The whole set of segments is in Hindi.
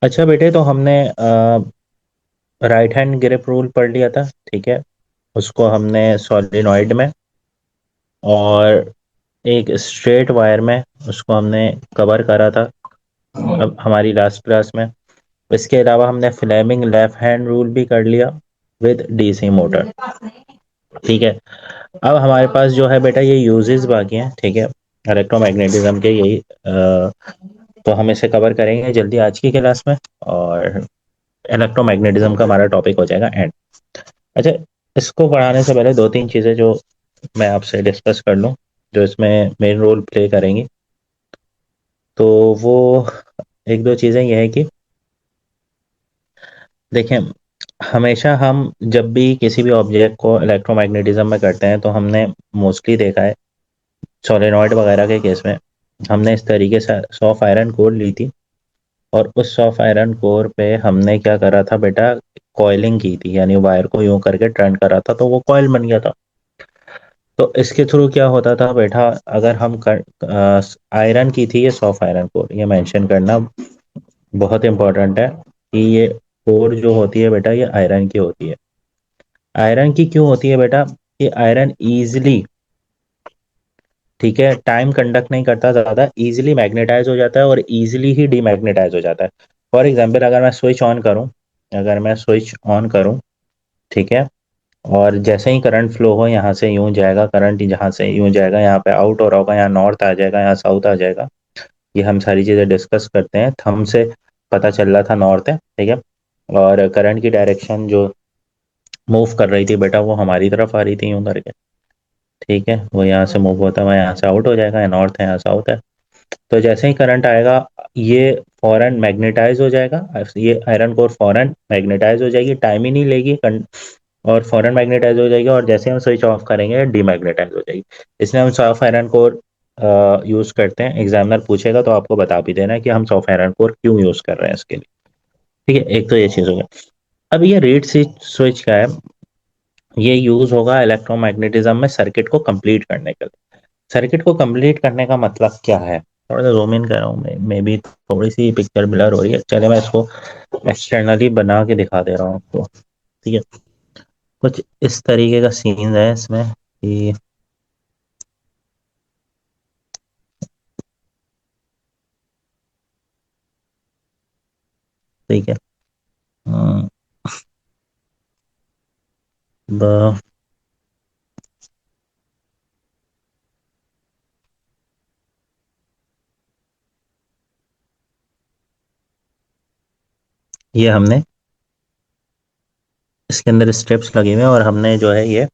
अच्छा बेटे, तो हमने राइट हैंड ग्रिप रूल पढ़ लिया था, ठीक है। उसको हमने सॉलिनॉइड में और एक स्ट्रेट वायर में उसको हमने कवर करा था अब हमारी लास्ट क्लास में। इसके अलावा हमने फ्लेमिंग लेफ्ट हैंड रूल भी कर लिया विद डीसी मोटर, ठीक है। अब हमारे पास जो है बेटा ये यूजेस बाकी हैं, ठीक है, इलेक्ट्रोमैग्नेटिज्म के यही तो हम इसे कवर करेंगे जल्दी आज की क्लास में। और इलेक्ट्रोमैग्नेटिज्म का हमारा टॉपिक हो जाएगा एंड। अच्छा, इसको पढ़ाने से पहले दो तीन चीज़ें जो मैं आपसे डिस्कस कर लूँ, जो इसमें मेन रोल प्ले करेंगी। तो वो एक दो चीज़ें ये है कि देखें, हमेशा हम जब भी किसी भी ऑब्जेक्ट को इलेक्ट्रोमैग्नेटिज्म में करते हैं तो हमने मोस्टली देखा है सोलेनॉइड वगैरह के केस में हमने इस तरीके से सॉफ्ट आयरन कोर ली थी। और उस सॉफ्ट आयरन कोर पे हमने क्या करा था बेटा, कॉइलिंग की थी, यानी वायर को यूं करके टर्न करा था तो वो कॉइल बन गया था। तो इसके थ्रू क्या होता था बेटा, अगर हम आयरन की थी ये सॉफ्ट आयरन कोर, ये मेंशन करना बहुत इंपॉर्टेंट है कि ये कोर जो होती है बेटा ये आयरन की होती है। आयरन की क्यों होती है बेटा? ये आयरन इजिली, ठीक है, टाइम कंडक्ट नहीं करता, ज़्यादा इजीली मैग्नेटाइज हो जाता है और इजीली ही डीमैग्नेटाइज हो जाता है। फॉर एग्जांपल, अगर मैं स्विच ऑन करूं, अगर मैं स्विच ऑन करूं, ठीक है, और जैसे ही करंट फ्लो हो यहाँ से यूं जाएगा, करंट जहाँ से यूं जाएगा यहाँ पे आउट हो रहा होगा, यहाँ नॉर्थ आ जाएगा, यहाँ साउथ आ जाएगा। ये हम सारी चीज़ें डिस्कस करते हैं, थंब से पता चल रहा था नॉर्थ है, ठीक है। और करंट की डायरेक्शन जो मूव कर रही थी बेटा वो हमारी तरफ आ रही थी यूं करके, ठीक है। वो यहाँ से मूव होता हुआ यहाँ से आउट हो जाएगा, यहाँ नॉर्थ है यहाँ साउथ है। तो जैसे ही करंट आएगा ये फौरन मैग्नेटाइज हो जाएगा, ये आयरन कोर फौरन मैग्नेटाइज हो जाएगी, टाइम ही नहीं लेगी और फौरन मैग्नेटाइज हो जाएगी, और जैसे हम स्विच ऑफ करेंगे डीमैग्नेटाइज हो जाएगी। इसलिए हम सॉफ्ट आयरन कोर यूज करते हैं। एग्जामिनर पूछेगा तो आपको बता भी देना है कि हम सॉफ्ट आयरन कोर क्यों यूज कर रहे हैं इसके लिए, ठीक है। एक तो ये चीज हो गया। अब ये रीड स्विच का है, ये यूज होगा इलेक्ट्रोमैग्नेटिज्म में सर्किट को कंप्लीट करने के लिए। सर्किट को कंप्लीट करने का मतलब क्या है? थोड़ा सा जूम इन कर रहा हूँ मैं, मे बी थोड़ी सी पिक्चर ब्लर हो रही है, चले मैं इसको एक्सटर्नली बना के दिखा दे रहा हूँ आपको, ठीक है। कुछ इस तरीके का सीन है इसमें कि, ठीक है। अम, ब- ये हमने इसके अंदर स्ट्रिप्स लगे हुए हैं और हमने जो है ये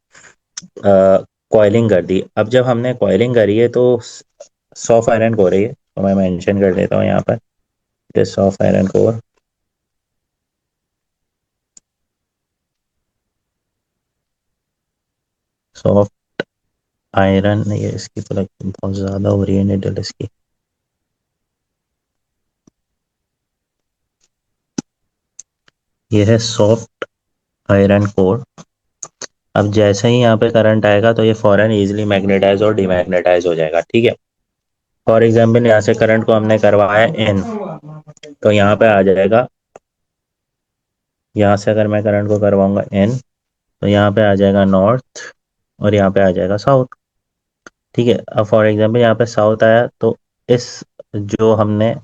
कॉइलिंग कर दी। अब जब हमने कॉइलिंग करी है तो सॉफ्ट आयरन को रही है, तो मैं मेंशन कर देता हूँ यहाँ पर soft iron core. Soft iron, ये इसकी तो बहुत ज़्यादा हो रही है निडल इसकी। ये है सॉफ्ट आयरन कोर। अब जैसे ही यहाँ पे करंट आएगा तो ये फौरन इजीली मैग्नेटाइज और डिमैग्नेटाइज हो जाएगा, ठीक है। फॉर एग्जाम्पल यहाँ से करंट को हमने करवाया इन, तो यहाँ पे आ जाएगा, यहाँ से अगर मैं करंट को करवाऊंगा इन तो यहाँ पे आ जाएगा नॉर्थ और यहाँ पे आ जाएगा साउथ, ठीक है। अब फॉर एग्जाम्पल यहाँ पे साउथ आया तो इस जो हमने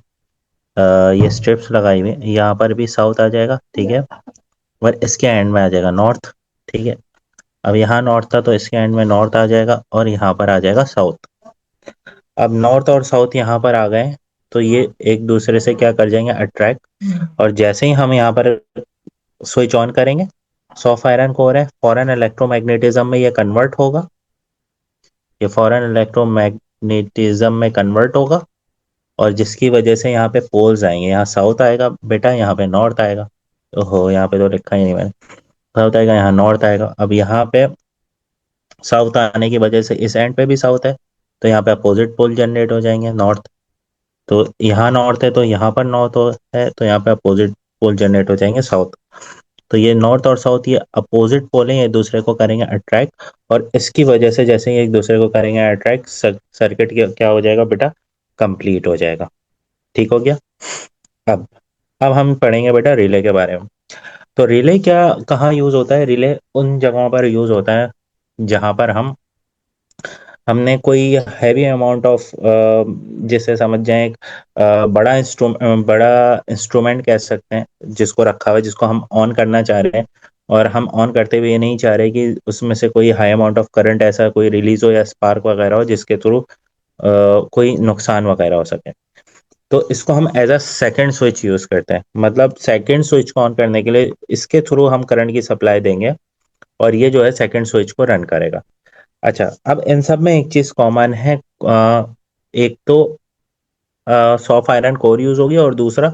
ये स्ट्रिप्स लगाई हुई हैं, यहाँ पर भी साउथ आ जाएगा, ठीक है। और इसके एंड में आ जाएगा नॉर्थ, ठीक है। अब यहाँ नॉर्थ था तो इसके एंड में नॉर्थ आ जाएगा और यहाँ पर आ जाएगा साउथ। अब नॉर्थ और साउथ यहाँ पर आ गए तो ये एक दूसरे से क्या कर जाएंगे, अट्रैक्ट। और जैसे ही हम यहाँ पर स्विच ऑन करेंगे, सॉफ्ट आयरन कोर है, फॉरेन इलेक्ट्रोमैग्नेटिज्म में ये कन्वर्ट होगा, ये फॉरेन इलेक्ट्रोमैग्नेटिज्म में कन्वर्ट होगा। और जिसकी वजह से यहाँ पे पोल्स आएंगे, यहाँ साउथ आएगा बेटा, यहाँ पे नॉर्थ आएगा। ओहो, यहाँ पे तो लिखा ही नहीं मैंने। साउथ आएगा, यहाँ नॉर्थ आएगा। अब यहाँ पे साउथ आने की वजह से इस एंड पे भी साउथ है, तो यहाँ पे अपोजिट पोल जनरेट हो जाएंगे नॉर्थ। तो यहाँ नॉर्थ है तो यहाँ पर नॉर्थ है, तो यहाँ पे अपोजिट पोल जनरेट हो जाएंगे साउथ। तो ये नॉर्थ और साउथ ये अपोजिट पोल हैं, एक दूसरे को करेंगे अट्रैक्ट। और इसकी वजह से जैसे ही एक दूसरे को करेंगे अट्रैक्ट, सर्किट क्या हो जाएगा बेटा, कंप्लीट हो जाएगा, ठीक हो गया। अब अब हम पढ़ेंगे बेटा रिले के बारे में। तो रिले क्या, कहाँ यूज होता है? रिले उन जगहों पर यूज होता है जहां पर हमने कोई हैवी अमाउंट ऑफ, जिसे समझ जाए एक बड़ा इंस्ट्रूमेंट कह सकते हैं, जिसको रखा हुआ है, जिसको हम ऑन करना चाह रहे हैं, और हम ऑन करते हुए ये नहीं चाह रहे कि उसमें से कोई हाई अमाउंट ऑफ करंट ऐसा कोई रिलीज हो या स्पार्क वगैरह हो जिसके थ्रू कोई नुकसान वगैरह हो सके। तो इसको हम as a second switch use करते हैं। मतलब सेकेंड स्विच को ऑन करने के लिए इसके थ्रू हम करंट की सप्लाई देंगे, और ये जो है सेकेंड स्विच को रन करेगा। अच्छा, अब इन सब में एक चीज कॉमन है। एक तो सॉफ्ट आयरन कोर यूज होगी, और दूसरा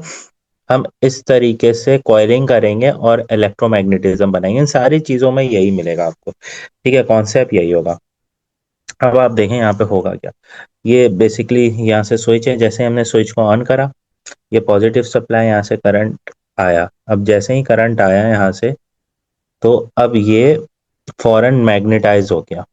हम इस तरीके से कॉइलिंग करेंगे और इलेक्ट्रोमैग्नेटिज्म बनाएंगे। इन सारी चीजों में यही मिलेगा आपको, ठीक है, कॉन्सेप्ट यही होगा। अब आप देखें यहाँ पे होगा क्या। ये बेसिकली यहाँ से स्विच है, जैसे हमने स्विच को ऑन करा, ये पॉजिटिव सप्लाई, यहाँ से करंट आया। अब जैसे ही करंट आया यहाँ से, तो अब ये फौरन मैग्नेटाइज हो गया।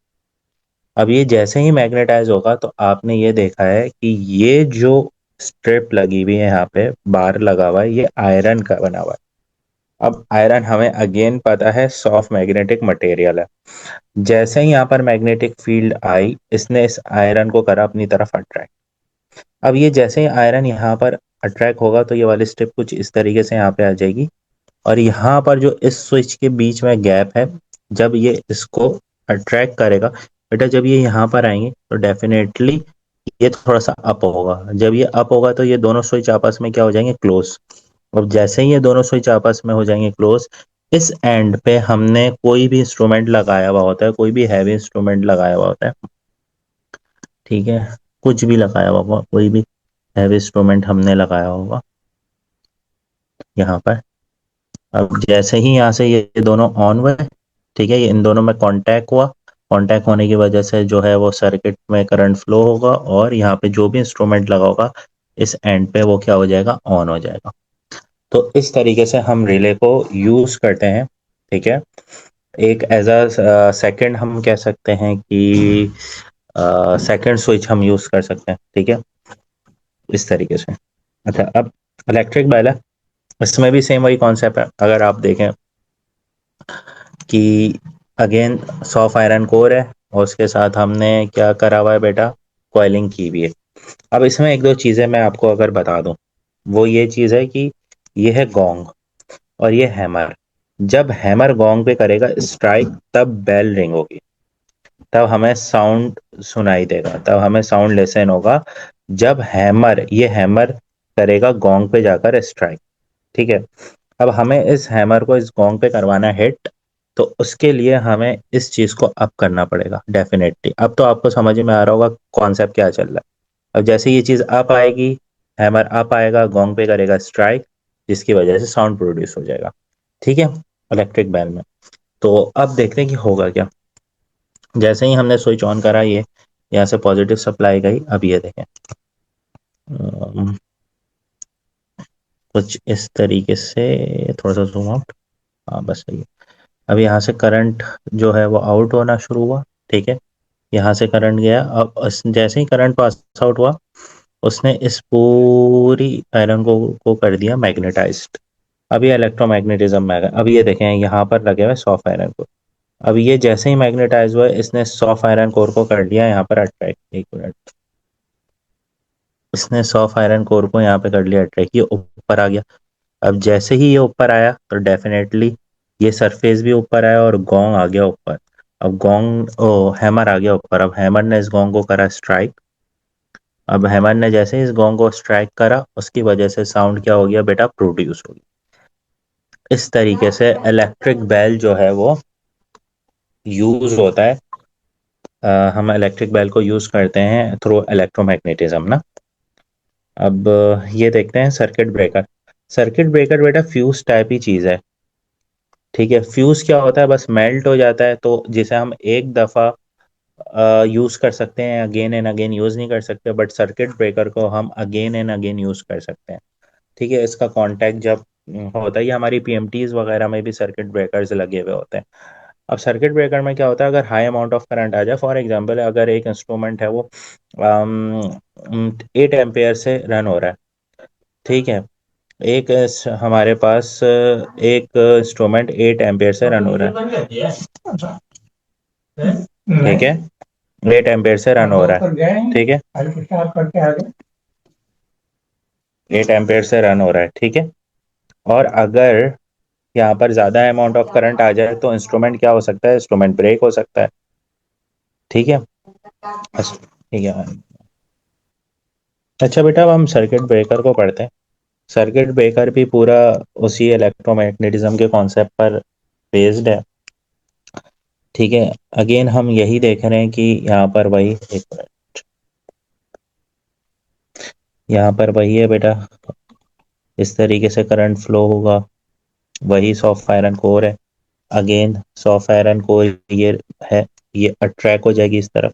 अब ये जैसे ही मैग्नेटाइज होगा तो आपने ये देखा है कि ये जो स्ट्रिप लगी हुई है, यहाँ पे बार लगा हुआ है, ये आयरन का बना हुआ है। अब आयरन हमें अगेन पता है सॉफ्ट मैग्नेटिक मटेरियल है। जैसे ही यहाँ पर मैग्नेटिक फील्ड आई, इसने इस आयरन को करा अपनी तरफ अट्रैक्ट। अब ये जैसे ही आयरन यहाँ पर अट्रैक्ट होगा, तो ये वाली स्ट्रिप कुछ इस तरीके से यहाँ पे आ जाएगी, और यहाँ पर जो इस स्विच के बीच में गैप है, जब ये इसको अट्रैक्ट करेगा, बेटा जब ये यहाँ पर आएंगे तो डेफिनेटली ये थोड़ा सा अप होगा। जब ये अप होगा तो ये दोनों स्विच आपस में क्या हो जाएंगे, क्लोज। अब जैसे ही ये दोनों स्विच आपस में हो जाएंगे क्लोज, इस एंड पे हमने कोई भी इंस्ट्रूमेंट लगाया हुआ होता है, कोई भी हैवी इंस्ट्रूमेंट लगाया हुआ होता है, ठीक है, कुछ भी लगाया हुआ होगा, कोई भी हैवी इंस्ट्रूमेंट हमने लगाया होगा यहाँ पर। अब जैसे ही यहाँ से ये दोनों ऑन हुए, ठीक है, ये इन दोनों में कांटेक्ट हुआ। कांटेक्ट होने की वजह से जो है वो सर्किट में करंट फ्लो होगा, और यहाँ पे जो भी इंस्ट्रूमेंट लगा होगा इस एंड पे वो क्या हो जाएगा, ऑन हो जाएगा। तो इस तरीके से हम रिले को यूज करते हैं, ठीक है। एक एज अ सेकंड हम कह सकते हैं कि सेकंड स्विच हम यूज कर सकते हैं, ठीक है, इस तरीके से। अच्छा, अब इलेक्ट्रिक बैल है, इसमें भी सेम वही कॉन्सेप्ट है। अगर आप देखें कि अगेन सॉफ्ट आयरन कोर है, और उसके साथ हमने क्या करा हुआ है बेटा, कॉइलिंग की हुई है। अब इसमें एक दो चीज़ें मैं आपको अगर बता दूं, वो ये चीज़ है कि ये है गोंग और ये हैमर। जब हैमर गोंग पे करेगा स्ट्राइक, तब बेल रिंग होगी, तब हमें साउंड सुनाई देगा, तब हमें साउंड लेसन होगा। जब हैमर करेगा गोंग पे जाकर स्ट्राइक, ठीक है। अब हमें इस हैमर को इस गोंग पे करवाना है हिट, तो उसके लिए हमें इस चीज को अप करना पड़ेगा डेफिनेटली। अब तो आपको समझ में आ रहा होगा कॉन्सेप्ट क्या चल रहा है। अब जैसे ये चीज अप आएगी, हैमर अप आएगा, गोंग पे करेगा स्ट्राइक, जिसकी वजह से साउंड प्रोड्यूस हो जाएगा, ठीक है, इलेक्ट्रिक बैल में। तो अब देखते हैं कि होगा क्या। जैसे ही हमने स्विच ऑन करा, ये यहाँ से पॉजिटिव सप्लाई गई। अब ये देखें, अम, कुछ इस तरीके से, थोड़ा सा जूम आउट, हाँ बस सही है। अब यहाँ से करंट जो है वो आउट होना शुरू हुआ, ठीक है, यहाँ से करंट गया। अब जैसे ही करंट पास आउट हुआ, उसने इस पूरी आयरन को कर दिया मैग्नेटाइज्ड। अब ये इलेक्ट्रोमैग्नेटिज्म में आ गया। अब ये देखें यहाँ पर लगे हुए सॉफ्ट आयरन को। अब ये जैसे ही मैग्नेटाइज हुआ, इसने सॉफ्ट आयरन कोर को कर लिया यहाँ पर अट्रैक्ट। एक मिनट, इसने सॉफ्ट आयरन कोर को यहाँ पे कर लिया अट्रैक्ट, ये ऊपर आ गया। अब जैसे ही ये ऊपर आया तो डेफिनेटली ये सरफेस भी ऊपर आया और गोंग आ गया ऊपर। अब हैमर आ गया ऊपर। अब हैमर ने इस गोंग को करा स्ट्राइक। अब हैमर ने जैसे ही इस गोंग को स्ट्राइक करा, उसकी वजह से साउंड क्या हो गया बेटा, प्रोड्यूस हो गया। इस तरीके से इलेक्ट्रिक बेल जो है वो यूज होता है। हम इलेक्ट्रिक बेल को यूज करते हैं थ्रू इलेक्ट्रोमैग्नेटिज्म ना। अब ये देखते हैं सर्किट ब्रेकर। सर्किट ब्रेकर बेटा फ्यूज टाइप ही चीज है, ठीक है। फ्यूज क्या होता है, बस मेल्ट हो जाता है, तो जिसे हम एक दफा यूज कर सकते हैं, अगेन एंड अगेन यूज नहीं कर सकते। बट सर्किट ब्रेकर को हम अगेन एंड अगेन यूज कर सकते हैं, ठीक है। इसका कांटेक्ट जब होता है, ये हमारी पीएमटीज वगैरह में भी सर्किट ब्रेकर्स लगे हुए होते हैं। अब सर्किट ब्रेकर में क्या होता है, अगर हाई अमाउंट ऑफ करंट आ जाए, फॉर एग्जांपल अगर एक इंस्ट्रूमेंट है वो 8 एम्पेयर से रन हो रहा है, ठीक है, हमारे पास एक इंस्ट्रूमेंट 8 एम्पियर से रन हो रहा है, ठीक है, 8 एम्पियर से रन हो रहा है, ठीक है, 8 एम्पियर से रन हो रहा है, ठीक है। और अगर यहाँ पर ज्यादा अमाउंट ऑफ करंट आ जाए तो इंस्ट्रूमेंट क्या हो सकता है, इंस्ट्रूमेंट ब्रेक हो सकता है, ठीक है। ठीक है। अच्छा बेटा, अब हम सर्किट ब्रेकर को पढ़ते हैं। सर्किट ब्रेकर भी पूरा उसी इलेक्ट्रोमैग्नेटिज्म के कॉन्सेप्ट पर बेस्ड है, ठीक है। अगेन हम यही देख रहे हैं कि यहाँ पर वही, एक मिनट, यहाँ पर वही है बेटा, इस तरीके से करंट फ्लो होगा, वही सॉफ्ट आयरन कोर है। अगेन सॉफ्ट आयरन कोर ये है, ये अट्रैक्ट हो जाएगी इस तरफ,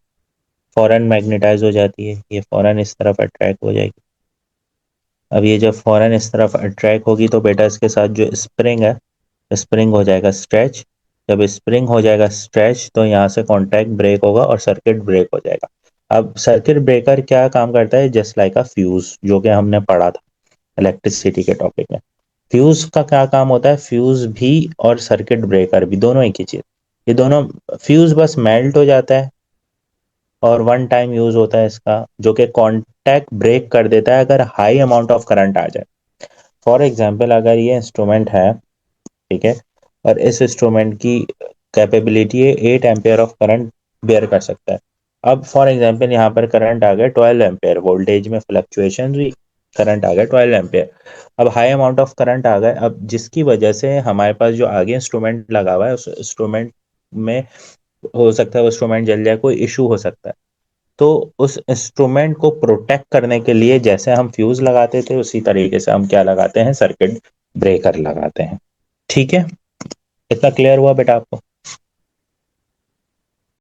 फौरन मैग्नेटाइज हो जाती है, ये फौरन इस तरफ अट्रैक्ट हो जाएगी। अब ये जब फौरन इस तरफ अट्रैक्ट होगी तो बेटा इसके साथ जो स्प्रिंग है, स्प्रिंग हो जाएगा स्ट्रेच। जब स्प्रिंग हो जाएगा स्ट्रेच तो यहाँ से कांटेक्ट ब्रेक होगा और सर्किट ब्रेक हो जाएगा। अब सर्किट ब्रेकर क्या काम करता है, जस्ट लाइक अ फ्यूज, जो कि हमने पढ़ा था इलेक्ट्रिसिटी के टॉपिक में। फ्यूज का क्या काम होता है, फ्यूज भी और सर्किट ब्रेकर भी दोनों एक ही चीज, ये दोनों, फ्यूज बस मेल्ट हो जाता है और वन टाइम यूज होता है इसका, जो कि कांटेक्ट ब्रेक कर देता है अगर हाई अमाउंट ऑफ करंट आ जाए। फॉर एग्जाम्पल, अगर ये इंस्ट्रूमेंट है, ठीक है, और इस इंस्ट्रूमेंट की कैपेबिलिटी है 8 एम्पियर ऑफ करंट बेयर कर सकता है। अब फॉर एग्जांपल यहाँ पर करंट आ गया 12 एम्पियर, वोल्टेज में फ्लक्चुएशन हुई, करंट आ गया 12 एम्पियर। अब हाई अमाउंट ऑफ करंट आ गया, अब जिसकी वजह से हमारे पास जो आगे इंस्ट्रूमेंट लगा हुआ है उस इंस्ट्रूमेंट में हो सकता है वो इंस्ट्रूमेंट जल जाए, कोई इशू हो सकता है। तो उस इंस्ट्रूमेंट को प्रोटेक्ट करने के लिए जैसे हम फ्यूज लगाते थे उसी तरीके से हम क्या लगाते हैं, सर्किट ब्रेकर लगाते हैं, ठीक है। इतना क्लियर हुआ बेटा आपको?